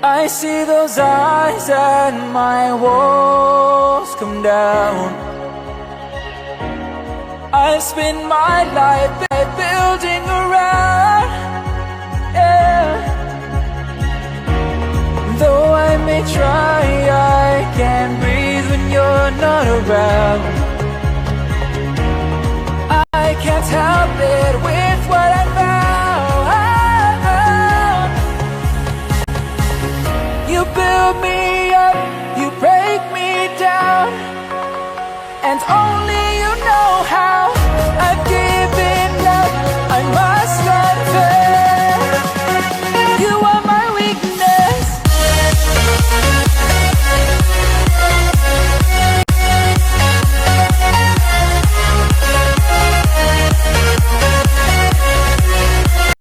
I see those eyes and my walls come down. I spend my life building around, yeah. Though I may try, I can't breathe when you're not around. I can't help it with what I found. You build me up, you break me down, and only